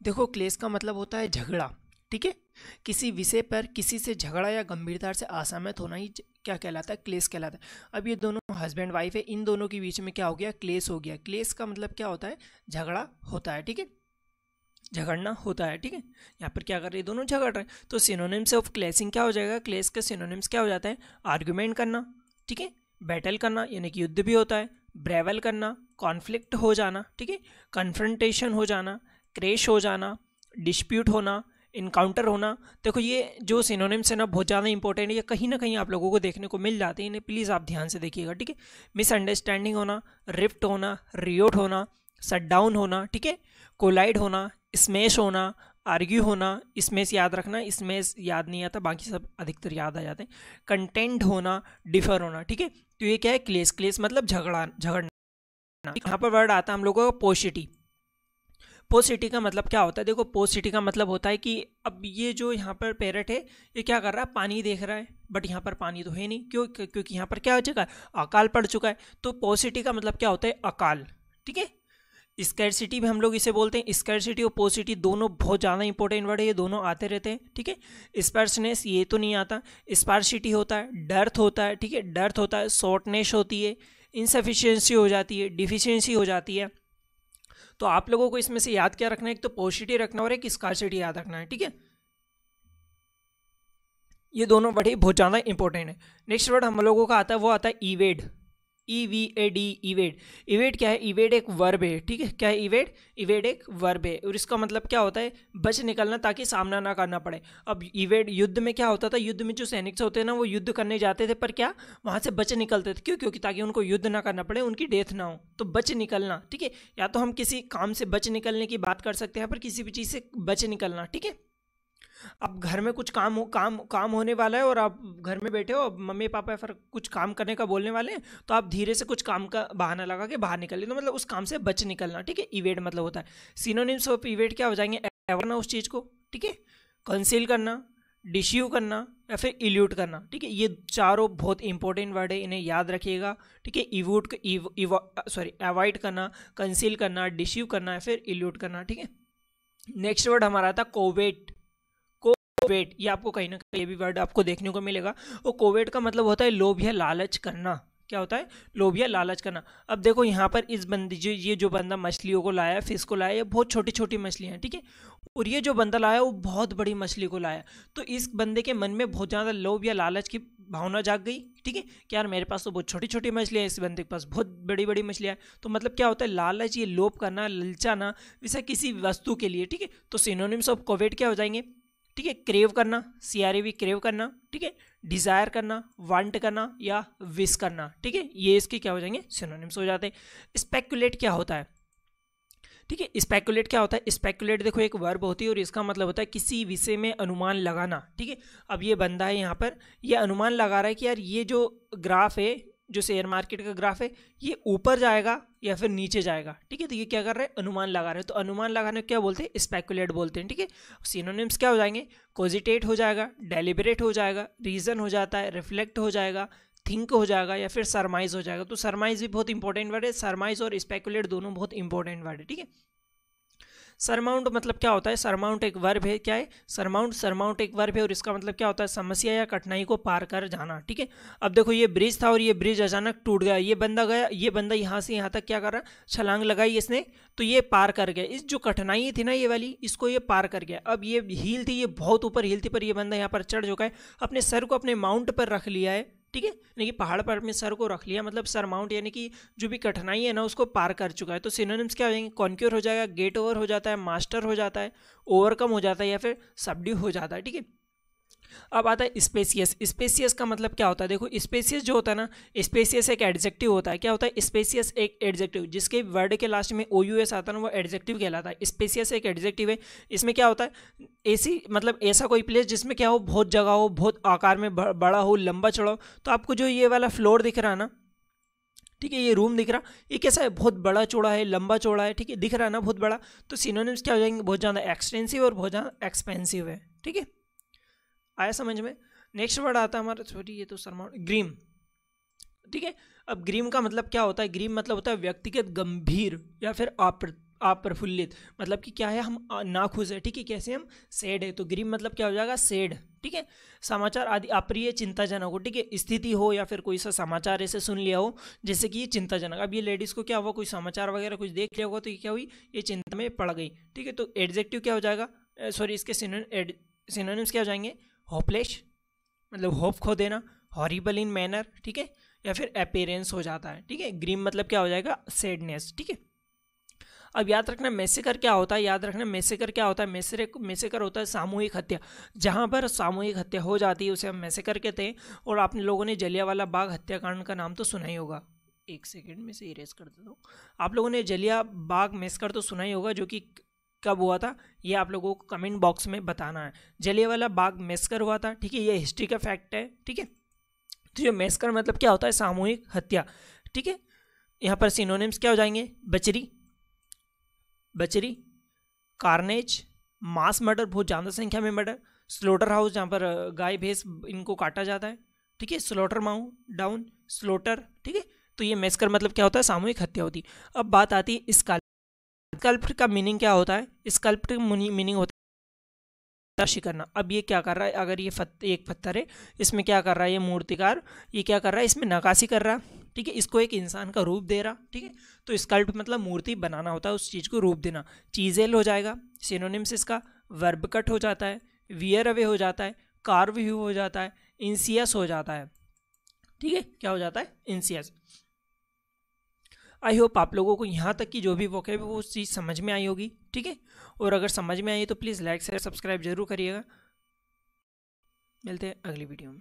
देखो क्लेश का मतलब होता है झगड़ा, ठीक है। किसी विषय पर किसी से झगड़ा या गंभीरता से असहमत होना ही क्या कहलाता है, क्लेश कहलाता है। अब ये दोनों हस्बैंड वाइफ है, इन दोनों के बीच में क्या हो गया, क्लेश हो गया। क्लेश का मतलब क्या होता है, झगड़ा होता है, ठीक है, झगड़ना होता है, ठीक है। यहाँ पर क्या कर रहे हैं, दोनों झगड़ रहे हैं। तो सिनोनिम्स ऑफ क्लेशिंग क्या हो जाएगा, क्लेश का सिनोनिम्स क्या हो जाता है, आर्गुमेंट करना, ठीक है, बैटल करना यानी कि युद्ध भी होता है, ब्रेवल करना, कॉन्फ्लिक्ट हो जाना, ठीक है, कन्फ्रंटेशन हो जाना, क्रेश हो जाना, डिस्प्यूट होना, इनकाउंटर होना। देखो ये जो सिनोनिम्स है ना बहुत ज़्यादा इंपॉर्टेंट है, ये कहीं ना कहीं आप लोगों को देखने को मिल जाते हैं, इन्हें प्लीज़ आप ध्यान से देखिएगा, ठीक है। मिसअंडरस्टैंडिंग होना, रिफ्ट होना, रियोट होना, शट डाउन होना, ठीक है, कोलाइड होना, स्मैश होना, आर्ग्यू होना, स्मैश याद रखना, स्मैश याद नहीं आता, बाकी सब अधिकतर याद आ जाते हैं। कंटेंट होना, डिफर होना, ठीक है। तो ये क्या है, क्लेश। क्लेश मतलब झगड़ना। यहाँ पर वर्ड आता है हम लोगों का पोसिटी। पोसिटी का मतलब क्या होता है, देखो पोसिटी का मतलब होता है कि अब ये जो यहाँ पर पैरट है ये क्या कर रहा है, पानी देख रहा है, बट यहाँ पर पानी तो है नहीं, क्यों, क्योंकि यहाँ पर क्या हो चुका है, अकाल पड़ चुका है। तो पोसिटी का मतलब क्या होता है, अकाल, ठीक है। स्कैरसिटी भी हम लोग इसे बोलते हैं। स्कैरसिटी और पोसिटी दोनों बहुत ज़्यादा इंपॉर्टेंट वर्ड है, ये दोनों आते रहते हैं, ठीक है। स्पर्सनेस ये तो नहीं आता, स्पार्सिटी होता है, डर्थ होता है, ठीक है, डर्थ होता है, शॉर्टनेस होती है, इनसफिशियंसी हो जाती है, डिफिशियंसी हो जाती है। तो आप लोगों को इसमें से याद क्या रखना है, एक तो पोसिटी रखना और एक स्कार्सिटी याद रखना है, ठीक है। ये दोनों वर्ड बहुत ज़्यादा इंपॉर्टेंट है। नेक्स्ट वर्ड हम लोगों का आता है, वो आता है इवेड, EVAD, इवेड। इवेड क्या है, इवेड एक वर्ब है, ठीक है। क्या है इवेड, इवेड एक वर्ब है और इसका मतलब क्या होता है, बच निकलना ताकि सामना ना करना पड़े। अब इवेड, युद्ध में क्या होता था, युद्ध में जो सैनिक होते हैं ना वो युद्ध करने जाते थे, पर क्या वहाँ से बच निकलते थे, क्यों, क्योंकि ताकि उनको युद्ध ना करना पड़े, उनकी डेथ ना हो, तो बच निकलना, ठीक है। या तो हम किसी काम से बच निकलने की बात कर सकते हैं, पर किसी भी चीज़ से बच निकलना, ठीक है। अब घर में कुछ काम होने वाला है और आप घर में बैठे हो, अब मम्मी पापा फिर कुछ काम करने का बोलने वाले हैं, तो आप धीरे से कुछ काम का बहाना लगा के बाहर निकल, तो मतलब उस काम से बच निकलना, ठीक है। इवेड मतलब होता है। सिनोनिम्स ऑफ इवेड क्या हो जाएंगे, एवरना उस चीज़ को, ठीक है, कंसील करना, डिश्यू करना या फिर इल्यूट करना, ठीक है। ये चारों बहुत इंपॉर्टेंट वर्ड है, इन्हें याद रखिएगा, ठीक है। अवॉइड करना, कंसील करना, डिश्यू करना या फिर इल्यूट करना, ठीक है। नेक्स्ट वर्ड हमारा था कोवेट। कोवेट, ये आपको कहीं ना कहीं ये भी वर्ड आपको देखने को मिलेगा। वो कोवेट का मतलब होता है लोभ या लालच करना। क्या होता है, लोभ या लालच करना। अब देखो यहाँ पर इस बंदी जो बंदा मछलियों को लाया, फिश को लाया, ये बहुत छोटी छोटी मछलियाँ हैं, ठीक है। और ये जो बंदा लाया वो बहुत बड़ी मछली को लाया, तो इस बंदे के मन में बहुत ज़्यादा लोभ या लालच की भावना जाग गई, ठीक है। कि यार मेरे पास तो बहुत छोटी छोटी मछलियाँ हैं, इस बंदे के पास बहुत बड़ी बड़ी मछलियाँ हैं। तो मतलब क्या होता है, लालच, ये लोभ करना, ललचाना, वैसा किसी वस्तु के लिए, ठीक है। तो सिनोनिम्स ऑफ कोवेट क्या हो जाएंगे, ठीक है। क्रेव करना, CRAV क्रेव करना, ठीक है। डिज़ायर करना, वांट करना या विश करना, ठीक है। ये इसके क्या हो जाएंगे, सिनोनिम्स हो जाते हैं। स्पेकुलेट क्या होता है, ठीक है। स्पेकुलेट क्या होता है, स्पेकुलेट देखो एक वर्ब होती है और इसका मतलब होता है किसी विषय में अनुमान लगाना, ठीक है। अब ये बंदा है यहाँ पर, ये अनुमान लगा रहा है कि यार ये जो ग्राफ है, जो शेयर मार्केट का ग्राफ है, ये ऊपर जाएगा या फिर नीचे जाएगा, ठीक है। तो ये क्या कर रहे हैं, अनुमान लगा रहे हैं। तो अनुमान लगाने को क्या बोलते हैं, स्पेकुलेट बोलते हैं, ठीक है। सिनोनिम्स क्या हो जाएंगे, कोजिटेट हो जाएगा, डेलिबरेट हो जाएगा, रीजन हो जाता है, रिफ्लेक्ट हो जाएगा, थिंक हो जाएगा या फिर सरमाइज हो जाएगा। तो सरमाइज भी बहुत इंपॉर्टेंट वर्ड है, सरमाइज और स्पेकुलेट दोनों बहुत इंपॉर्टेंट वर्ड है, ठीक है। सरमाउंट मतलब क्या होता है, सरमाउंट एक वर्ब है, क्या है, सरमाउंट एक वर्ब है और इसका मतलब क्या होता है, समस्या या कठिनाई को पार कर जाना, ठीक है। अब देखो ये ब्रिज था और ये ब्रिज अचानक टूट गया, ये बंदा यहाँ से यहाँ तक क्या कर रहा, छलांग लगाई इसने, तो ये पार कर गया। इस जो कठिनाई थी ना ये वाली, इसको ये पार कर गया। अब ये हील थी, ये बहुत ऊपर हील थी, पर ये बंदा यहाँ पर चढ़ चुका है, अपने सर को अपने माउंट पर रख लिया है, ठीक है, यानी कि पहाड़ पर अपने सर को रख लिया, मतलब सर माउंट, यानी कि जो भी कठिनाई है ना उसको पार कर चुका है। तो सिनोनिम्स क्या हो जाएंगे, कॉन्क्योर हो जाएगा, गेट ओवर हो जाता है, मास्टर हो जाता है, ओवरकम हो जाता है या फिर सबड्यू हो जाता है, ठीक है। अब आता है स्पेसियस। स्पेसियस का मतलब क्या होता है, देखो स्पेसियस जो होता है ना, स्पेसियस एक एडजेक्टिव होता है। क्या होता है स्पेसियस, एक एडजेक्टिव जिसके वर्ड के लास्ट में OUS आता है ना, वो एडजेक्टिव कहलाता है। स्पेसियस एक एडजेक्टिव है। इसमें क्या होता है, ऐसी मतलब ऐसा कोई प्लेस जिसमें क्या हो, बहुत जगह हो, बहुत आकार में बड़ा हो, लंबा चौड़ा हो। तो आपको जो ये वाला फ्लोर दिख रहा है ना, ठीक है, ये रूम दिख रहा, ये कैसा है, बहुत बड़ा चौड़ा है, लंबा चौड़ा है, ठीक है, दिख रहा है ना बहुत बड़ा। तो सिनोनिम्स क्या हो जाएंगे, बहुत ज़्यादा एक्सटेंसिव और बहुत ज़्यादा एक्सपेंसिव है, ठीक है। आया समझ में। नेक्स्ट वर्ड आता है हमारा, सॉरी ये तो सरमाउंट, ग्रीम, ठीक है। अब ग्रीम का मतलब क्या होता है, ग्रीम मतलब होता है व्यक्तिगत गंभीर या फिर अप्रफुल्लित, मतलब कि क्या है, हम नाखुश है, ठीक है। कैसे हम, सैड है, तो ग्रीव मतलब क्या हो जाएगा, सैड, ठीक है। समाचार आदि अप्रिय चिंताजनक हो, ठीक है, स्थिति हो या फिर कोई सा समाचार ऐसे सुन लिया हो जैसे कि ये चिंताजनक। अब ये लेडीज़ को क्या हुआ, कोई समाचार वगैरह कुछ देख लिया होगा तो ये क्या हुई, ये चिंता में पड़ गई, ठीक है। तो एडजेक्टिव क्या हो जाएगा, सॉरी इसके सिनोनिम्स क्या हो जाएंगे, होपलेस मतलब होप खो देना, हॉरिबल इन मैनर, ठीक है, या फिर अपीयरेंस हो जाता है, ठीक है। ग्रीम मतलब क्या हो जाएगा, सैडनेस, ठीक है। अब याद रखना मैसेकर क्या होता है, याद रखना मैसेकर क्या होता है, मैसेकर होता है सामूहिक हत्या। जहाँ पर सामूहिक हत्या हो जाती है उसे हम मैसेकर कहते हैं। और आप लोगों ने जलियांवाला बाग हत्याकांड का नाम तो सुना ही होगा, एक सेकेंड में से इरेज कर देता हूँ। आप लोगों ने जलियांवाला बाग मैसेकर तो सुना ही होगा, जो कि कब हुआ था ये आप लोगों को कमेंट बॉक्स में बताना है। जलियांवाला बाग मैसेकर हुआ था, ठीक है, ये हिस्ट्री का फैक्ट है, ठीक है। तो ये मैसेकर मतलब क्या होता है, सामूहिक हत्या, ठीक है। यहाँ पर सिनोनिम्स क्या हो जाएंगे, बचरी, कार्नेज, मास मर्डर बहुत ज़्यादा संख्या में मर्डर, स्लोटर हाउस जहाँ पर गाय भैंस इनको काटा जाता है, ठीक है, स्लोटर माउ डाउन, स्लोटर, ठीक है। तो ये मैसेकर मतलब क्या होता है, सामूहिक हत्या होती है। अब बात आती है स्कल्प्ट का मीनिंग क्या होता है, स्कल्प्ट का मीनिंग होता है नक्काशी करना। अब ये क्या कर रहा है, अगर ये एक पत्थर है, इसमें क्या कर रहा है ये मूर्तिकार, ये क्या कर रहा है, इसमें नक्काशी कर रहा है, ठीक है, इसको एक इंसान का रूप दे रहा, ठीक है। तो स्कल्प्ट मतलब मूर्ति बनाना होता है, उस चीज़ को रूप देना। चीजेल हो जाएगा, सिनोनिम्स इसका, वर्ब कट हो जाता है, वियर अवे हो जाता है, कार्व व्यू हो जाता है, इंसियस हो जाता है, ठीक है, क्या हो जाता है, इंसियस। आई होप आप लोगों को यहाँ तक की जो भी वोकैब है वो चीज़ समझ में आई होगी, ठीक है। और अगर समझ में आई तो प्लीज़ लाइक शेयर सब्सक्राइब जरूर करिएगा। मिलते हैं अगली वीडियो में।